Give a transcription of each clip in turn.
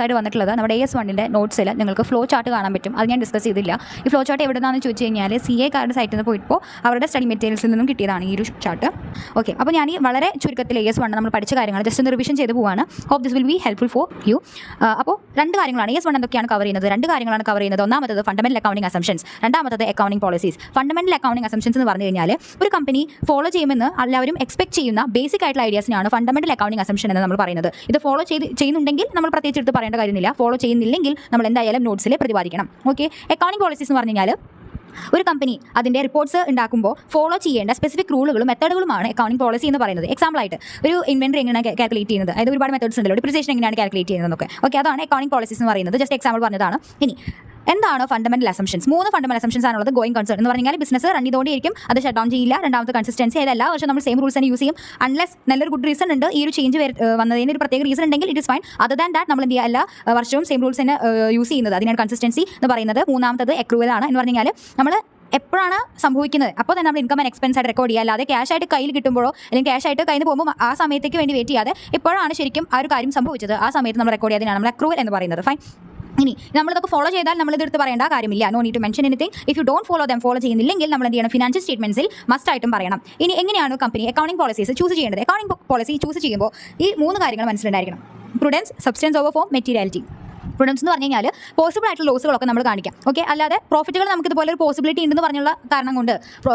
ആയിട്ട് വന്നിട്ടുള്ളത് നമ്മുടെ AS1 നോട്ട്സിൽ നിങ്ങൾക്ക് ഫ്ലോ ചാർട്ട് കാണാൻ പറ്റും. അത് ഞാൻ ഡിസ്കസ് ചെയ്തില്ല. ഈ ഫ്ലോ ചാർട്ട് എവിടെ നിന്നാണെന്ന് ചോദിച്ചു കഴിഞ്ഞാൽ CA കാരുടെ സൈറ്റിൽ നിന്ന് പോയിപ്പോൾ അവരുടെ സ്റ്റഡി മെറ്റീരിയൽസിൽ നിന്നും കിട്ടിയതാണ് ഈ ഒരു ചാർട്ട്. ഓക്കെ, അപ്പോൾ ഞാൻ ഈ വളരെ ചുരുക്കത്തിൽ AS1 നമ്മൾ പഠിച്ച കാര്യങ്ങൾ ജസ്റ്റ് ഒന്ന് റിവിഷൻ ചെയ്ത് പോവാണ്. Hope this will be helpful for you. അപ്പോൾ രണ്ട് കാര്യങ്ങളാണ് AS1 എന്തൊക്കെയാണ് കവർ ചെയ്യുന്നത്. രണ്ട് കാര്യങ്ങളാണ് കവർ ചെയ്യുന്നത്. ഒന്നാമത്തത് ഫണ്ടമെന്റൽ അക്കൗണ്ടിംഗ് അസംഷൻസ്, രണ്ടാമത്തത് accounting policies. Fundamental accounting assumptions എന്ന് പറഞ്ഞു കഴിഞ്ഞാൽ ഒരു കമ്പനി ഫോളോ ചെയ്യുമെന്ന് എല്ലാവരും എക്സ്പെക്ട് ചെയ്യുന്ന ബേസിക് ആയിട്ടുള്ള ഐഡിയാസിനാണ് ഫണ്ടമെന്റൽ അക്കൗണ്ടിംഗ് അസംഷൻ എന്ന് നമ്മൾ പറയുന്നത്. ഇത് ഫോളോ ചെയ്യുന്നുണ്ടെങ്കിൽ നമ്മൾ പ്രത്യേകിച്ച് എടുത്ത് പറയേണ്ട കാര്യമില്ല. ഫോളോ ചെയ്യുന്നില്ലെങ്കിൽ നമ്മൾ എന്തായാലും നോട്ട്സിൽ പ്രതിപാദിക്കണം. ഓക്കെ, അക്കൗണ്ടിംഗ് പോളിസീസ് എന്ന് പറഞ്ഞു കഴിഞ്ഞാൽ ഒരു കമ്പനി അതിൻ്റെ റിപ്പോർട്ട്സ് ഉണ്ടാക്കുമ്പോൾ ഫോളോ ചെയ്യേണ്ട സ്പെസിഫിക് റൂളുകളും മെത്തേഡുകളുമാണ് അക്കൗണ്ടിംഗ് പോളിസി എന്ന് പറയുന്നത്. എക്സാമ്പിളായിട്ട് ഒരു ഇൻവെന്ററി എങ്ങനെയാണ് കാൽക്കുലേറ്റ് ചെയ്യുന്നത്, അതായത് ഒരുപാട് മെത്തേഡ്സ് ഉണ്ടല്ലോ, ഡിപ്രിസിയേഷൻ എങ്ങനെയാണ് കാൽക്കുലേറ്റ് ചെയ്യുന്നതൊക്കെ. ഓക്കെ, അതാണ് അക്കൗണ്ടിംഗ് പോളിസീസ് എന്ന് പറയുന്നത്. ജസ്റ്റ് എക്സാമ്പിൾ പറഞ്ഞതാണ്. ഇനി എന്താണ് ഫണ്ടമെന്റൽ അസംഷൻസ്? 3 ഫണ്ടമെന്റൽ അസംഷൻസ് ആണുള്ളത്. ഗോയിങ് കൺസേൺ എന്ന് പറഞ്ഞാൽ ബിസിനസ് റൺ ചെയ്തുകൊണ്ടിരിക്കും, അത് ഷട്ട് ഡൗൺ ചെയ്യില്ല. രണ്ടാമത്തെ കൺസിസ്റ്റൻസി, അതായത് എല്ലാ വർഷവും നമ്മൾ സെയിം റൂൾസ് തന്നെ യൂസ് ചെയ്യും. അൺലെസ് നല്ലൊരു ഗുഡ് റീസൺ ഉണ്ട്, ഈ ഒരു ചേഞ്ച് വന്നതിന് ഒരു പ്രത്യേക റീസൺ ഉണ്ടെങ്കിൽ it is fine. Other than that നമ്മൾ എന്ത് ചെയ്യുക, എല്ലാ വർഷവും സെയിം റൂൾസ് തന്നെ യൂസ് ചെയ്യുന്നത്. അതിനാണ് കൺസിസ്റ്റൻസി എന്ന് പറയുന്നത്. മൂന്നാമത്തത് അക്രൂവൽ ആണ്. എന്ന് പറഞ്ഞാൽ നമ്മൾ എപ്പോഴാണ് സംഭവിക്കുന്നത് അപ്പോൾ തന്നെ നമ്മൾ ഇൻകം ആൻഡ് എക്സ്പെൻസ് ആയിട്ട് റെക്കോർഡ് ചെയ്യുക. അല്ലാതെ ക്യാഷ് ആയിട്ട് കയ്യിൽ കിട്ടുമ്പോഴോ അല്ലെങ്കിൽ ക്യാഷ് ആയിട്ട് കയ്യിൽ നിന്ന് പോകുമ്പോൾ ആ സമയത്തേക്ക് വേണ്ടി വെയിറ്റ് ചെയ്യാതെ എപ്പോഴാണ് ശരിക്കും ആ ഒരു കാര്യം സംഭവിച്ചത് ആ സമയത്ത് നമ്മൾ റെക്കോർഡ് ചെയ്യാതിനാണ് നമ്മൾ അക്രൂവൽ എന്ന് പറയുന്നത്. ഫൈൻ. ഇനി നമ്മളിതൊക്കെ ഫോളോ ചെയ്താൽ നമ്മളിതെടുത്ത് പറയേണ്ട കാര്യമില്ല. No need to mention anything. If you don't follow follow ചെയ്യുന്നില്ലെങ്കിൽ നമ്മൾ എന്ത് ചെയ്യണം, ഫിനാൻഷ്യൽ സ്റ്റേറ്റ്മെന്റ്സിൽ മസ്റ്റ് ആയിട്ടും പറയണം. ഇനി എങ്ങനെയാണ് കമ്പനി അക്കൗണ്ടിംഗ് പോളിസീസ് ചൂസ് ചെയ്യേണ്ടത്? അക്കൗണ്ടിംഗ് പോളിസി ചൂസ് ചെയ്യുമ്പോൾ ഈ 3 കാര്യങ്ങൾ മനസ്സിലുണ്ടായിരിക്കണം. Prudence, substance over form, materiality. Prudence എന്ന് പറഞ്ഞു കഴിഞ്ഞാൽ പോസിബിൾ ആയിട്ടുള്ള ലോസുകളൊക്കെ നമ്മൾ കാണിക്കാം. ഓക്കെ, അല്ലാതെ പ്രോഫിറ്റുകൾ നമുക്ക് ഇതുപോലെ ഒരു പോസിബിലിറ്റി ഉണ്ടെന്ന് പറഞ്ഞുള്ള കാരണം കൊണ്ട്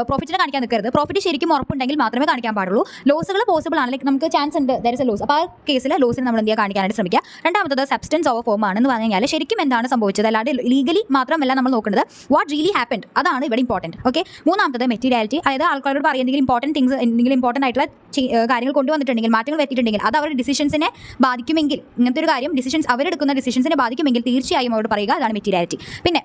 പ്രോഫിറ്റിനെ കാണിക്കാൻ നിൽക്കരുത്. പ്രോഫിറ്റ് ശരിക്കും ഉറപ്പുണ്ടെങ്കിൽ മാത്രമേ കാണിക്കാൻ പാടുള്ളൂ. ലോസുകൾ പോസിബിൾ ആണ്, ലൈക്ക് നമുക്ക് ചാൻസ് ഉണ്ട്, ദർ ഇസ് എ ലോസ്. അപ്പോൾ ആ കേസിൽ ലോസിന് നമ്മൾ എന്ത് ചെയ്യുക, കാണിക്കാനായിട്ട് ശ്രമിക്കുക. രണ്ടാമത്തത് സബ്സ്റ്റൻസ് ഓവർ ഫോം ആണെന്ന് പറഞ്ഞു കഴിഞ്ഞാൽ ശരിക്കും എന്താണ് സംഭവിച്ചത്, അല്ലാതെ ലീഗലി മാത്രമല്ല നമ്മൾ നോക്കുന്നത്, വാട്ട് റിയലി ഹാപ്പൻഡ്, അതാണ് ഇവിടെ ഇമ്പോർട്ടൻറ്റ്. ഓക്കെ, മൂന്നാമത്തത് മെറ്റീരിയാലിറ്റി, അതായത് ആൾക്കാരോട് പറയുക എന്തെങ്കിലും ഇമ്പോർട്ടൻ്റ് ആയിട്ടുള്ള കാര്യങ്ങൾ കൊണ്ടുവന്നിട്ടുണ്ടെങ്കിൽ, മാറ്റങ്ങൾ വരുത്തിയിട്ടുണ്ടെങ്കിൽ അത് അവരുടെ ഡിസിഷൻസിനെ ബാധിക്കുമെങ്കിൽ, ഇങ്ങനത്തെ ഒരു കാര്യം അവരെടുക്കുന്ന ഡിസിഷൻസിനെ ബാധിക്കുമെങ്കിൽ തീർച്ചയായും അവരോട് പറയുക. അതാണ് മെറ്റീരിയാലിറ്റി. പിന്നെ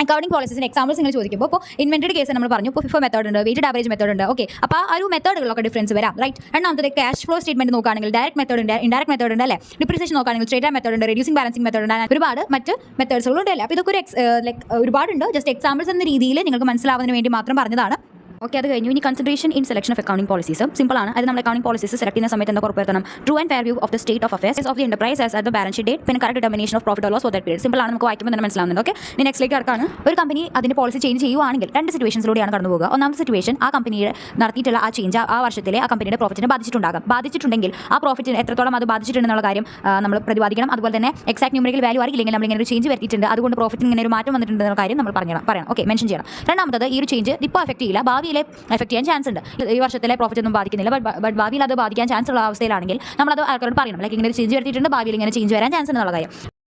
അക്കൗണ്ടിംഗ് പോളിസീസിന് എക്സാമ്പിൾസ് നിങ്ങൾ ചോദിക്കുമ്പോൾ ഇപ്പോൾ ഇൻവെന്ററി കേസ് നമ്മൾ പറഞ്ഞു, ഇപ്പോൾ FIFO മെത്തേഡ് ഉണ്ട്, വെയിറ്റഡ് ആവറേജ് മെത്തേഡ് ഉണ്ട്. ഓക്കെ, അപ്പോൾ ആ ഒരു മെത്തേഡുകളൊക്കെ ഡിഫറൻസ് വരാം. റൈറ്റ്. രണ്ടാമത്തെ ക്യാഷ് ഫ്ലോ സ്റ്റേറ്റ്മെന്റ് നോക്കുകയാണെങ്കിൽ ഡയറക്റ്റ് മെത്തേഡ് ഉണ്ട്, ഇൻഡയറക്റ്റ് മെത്തേഡ് ഉണ്ട് അല്ലേ. ഡിപ്രിസിയേഷൻ നോക്കുകയാണെങ്കിൽ സ്ട്രേറ്റ് മെത്തേഡ് ഉണ്ട്, റെഡ്യൂസിംഗ് ബാലൻസിംഗ് മെത്തേഡ് ഉണ്ട്, ഒരുപാട് മറ്റ് മെത്തേഡ്സുകളുണ്ട് അല്ലേ. അപ്പോൾ ഇതൊക്കെ ഒരു ഒരുപാടുണ്ട്. ജസ്റ്റ് എക്സാമ്പിൾസ് എന്ന രീതിയിൽ നിങ്ങൾക്ക് മനസ്സിലാവുന്നതിന് വേണ്ടി മാത്രം പറഞ്ഞതാണ്. ഓക്കെ, അത് കഴിഞ്ഞു. ഇനി consideration in selection of accounting policies simple ആണ്. അത് നമ്മൾ അക്കൗണ്ടിംഗ് പോളിസീസ് സെലക്ട് ചെയ്യുന്ന സമയത്ത് എന്താ ഉറപ്പുവരുത്തണം? True and fair view of the state of affairs of the enterprise as at the balance sheet date, പിന്നെ correct determination of profit or loss for that period. Simple ആണ്, നമുക്ക് വായിക്കുമ്പോൾ തന്നെ മനസ്സിലാവുന്നുണ്ട്. ഓക്കെ, ഇനി നെക്സ്റ്റിലേക്ക് കടക്കാണ്. ഒരു കമ്പനി അതിന്റെ പോളിസി ചേഞ്ച് ചെയ്യുവാണെങ്കിൽ 2 സിറ്റുവേഷൻസിലൂടെയാണ് കടന്നു പോകുക. ഒന്നാമത്തെ സിറ്റുവേഷൻ, ആ കമ്പനിയുടെ നടത്തിയിട്ടുള്ള ആ ചേഞ്ച് ആ വർഷത്തിലെ ആ കമ്പനിയുടെ പ്രോഫിറ്റിനെ ബാധിച്ചിട്ടുണ്ടെങ്കിൽ ആ പ്രോഫിറ്റിന് എത്രത്തോളം അത് ബാധിച്ചിട്ടുണ്ടെന്നുള്ള കാര്യം നമ്മൾ പ്രതിപാദിക്കണം. അതുപോലെ തന്നെ എക്സാക്ട് ന്യൂമറിക്കൽ വാല്യൂ അറിയില്ലെങ്കിൽ നമ്മൾ ഇങ്ങനെ ഒരു ചേഞ്ച് വരുത്തിയിട്ടുണ്ട്, അതുകൊണ്ട് പ്രോഫിറ്റിന് ഇങ്ങനെ ഒരു മാറ്റം വന്നിട്ടുണ്ടെന്ന കാര്യം നമ്മൾ പറയണം. ഓക്കെ, മെൻഷൻ ചെയ്യണം. രണ്ടാമത്തത്, ഈ ഒരു ചേഞ്ച് ഇപ്പോൾ എഫക്ട് ചെയ്യില്ല, ഭാവിയിലെ എഫക്ട് ചെയ്യാൻ ചാൻസ് ഉണ്ട്. ഈ വർഷത്തിലെ പ്രോഫിറ്റ് ഒന്നും ബാധിക്കുന്നില്ല, ബട്ട് ഭാവിയിൽ അത് ബാധിക്കാൻ ചാൻസ് ഉള്ള അവസ്ഥയിലാണെങ്കിൽ നമ്മളത് ആൾക്കാരോട് പറയണം. ലൈക്ക് ഇങ്ങനെ ഒരു ചേഞ്ച് വരുത്തിയിട്ടുണ്ട്, ഭാവിയിൽ ഇങ്ങനെ ചേഞ്ച് വരാൻ ചാൻസ് ഉണ്ടെന്നുള്ള കാര്യം.